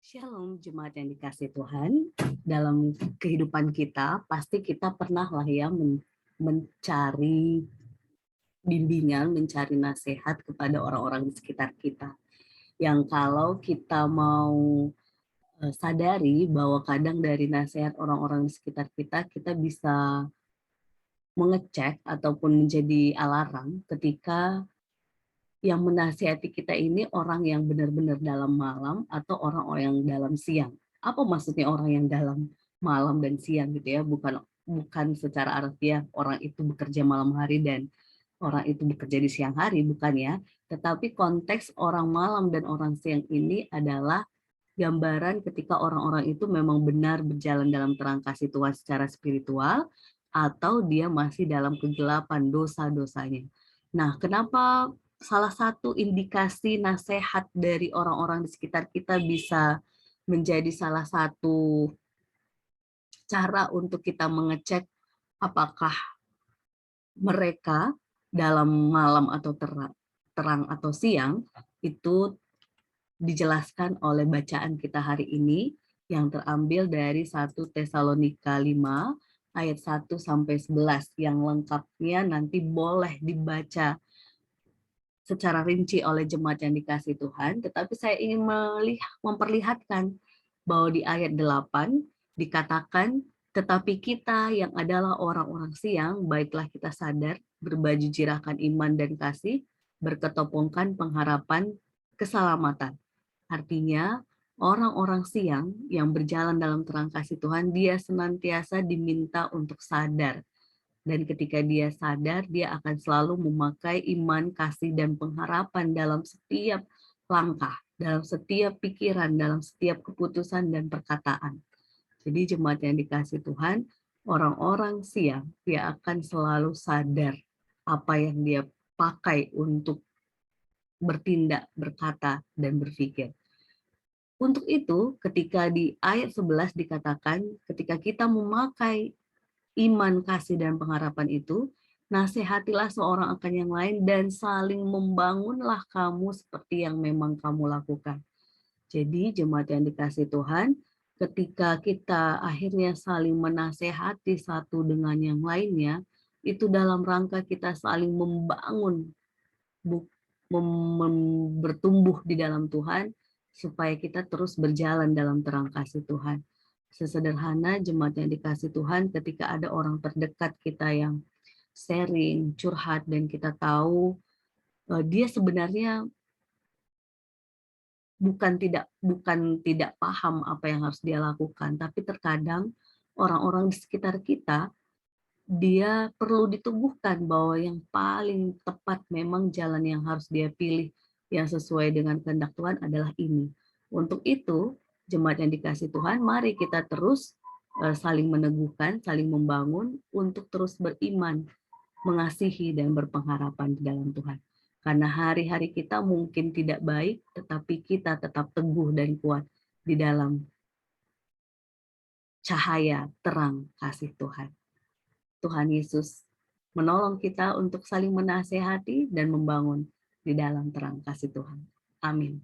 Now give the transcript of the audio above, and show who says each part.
Speaker 1: Shalom jemaat yang dikasih Tuhan. Dalam kehidupan kita, pasti kita pernah lah ya mencari bimbingan, mencari nasihat kepada orang-orang di sekitar kita. Yang kalau kita mau sadari bahwa kadang dari nasihat orang-orang di sekitar kita, kita bisa mengecek ataupun menjadi alarm ketika yang menasihati kita ini orang yang benar-benar dalam malam atau orang-orang yang dalam siang. Apa maksudnya orang yang dalam malam dan siang gitu ya? Bukan secara harfiah orang itu bekerja malam hari dan orang itu bekerja di siang hari, bukan ya. Tetapi konteks orang malam dan orang siang ini adalah gambaran ketika orang-orang itu memang benar berjalan dalam terang kasih Tuhan secara spiritual atau dia masih dalam kegelapan dosa-dosanya. Nah, kenapa salah satu indikasi nasihat dari orang-orang di sekitar kita bisa menjadi salah satu cara untuk kita mengecek apakah mereka dalam malam atau terang atau siang, itu dijelaskan oleh bacaan kita hari ini yang terambil dari 1 Tesalonika 5 ayat 1 sampai 11 yang lengkapnya nanti boleh dibaca secara rinci oleh jemaat yang dikasih Tuhan, tetapi saya ingin memperlihatkan bahwa di ayat 8 dikatakan, tetapi kita yang adalah orang-orang siang, baiklah kita sadar, berbaju jirakan iman dan kasih, berketopongkan pengharapan keselamatan. Artinya, orang-orang siang yang berjalan dalam terang kasih Tuhan, dia senantiasa diminta untuk sadar. Dan ketika dia sadar, dia akan selalu memakai iman, kasih, dan pengharapan dalam setiap langkah, dalam setiap pikiran, dalam setiap keputusan dan perkataan. Jadi jemaat yang dikasih Tuhan, orang-orang siang, dia akan selalu sadar apa yang dia pakai untuk bertindak, berkata, dan berpikir. Untuk itu, ketika di ayat 11 dikatakan, ketika kita memakai iman, kasih, dan pengharapan itu, nasihatilah seorang akan yang lain dan saling membangunlah kamu seperti yang memang kamu lakukan. Jadi jemaat yang dikasih Tuhan, ketika kita akhirnya saling menasehati satu dengan yang lainnya, itu dalam rangka kita saling membangun, bertumbuh di dalam Tuhan, supaya kita terus berjalan dalam terang kasih Tuhan. Sesederhana jemaat yang dikasih Tuhan, ketika ada orang terdekat kita yang sharing, curhat, dan kita tahu dia sebenarnya bukan tidak paham apa yang harus dia lakukan, tapi terkadang orang-orang di sekitar kita dia perlu diteguhkan bahwa yang paling tepat memang jalan yang harus dia pilih yang sesuai dengan kehendak Tuhan adalah ini. Untuk itu, jemaat yang dikasih Tuhan, mari kita terus saling meneguhkan, saling membangun untuk terus beriman, mengasihi dan berpengharapan di dalam Tuhan. Karena hari-hari kita mungkin tidak baik, tetapi kita tetap teguh dan kuat di dalam cahaya terang kasih Tuhan. Tuhan Yesus menolong kita untuk saling menasehati dan membangun di dalam terang kasih Tuhan. Amin.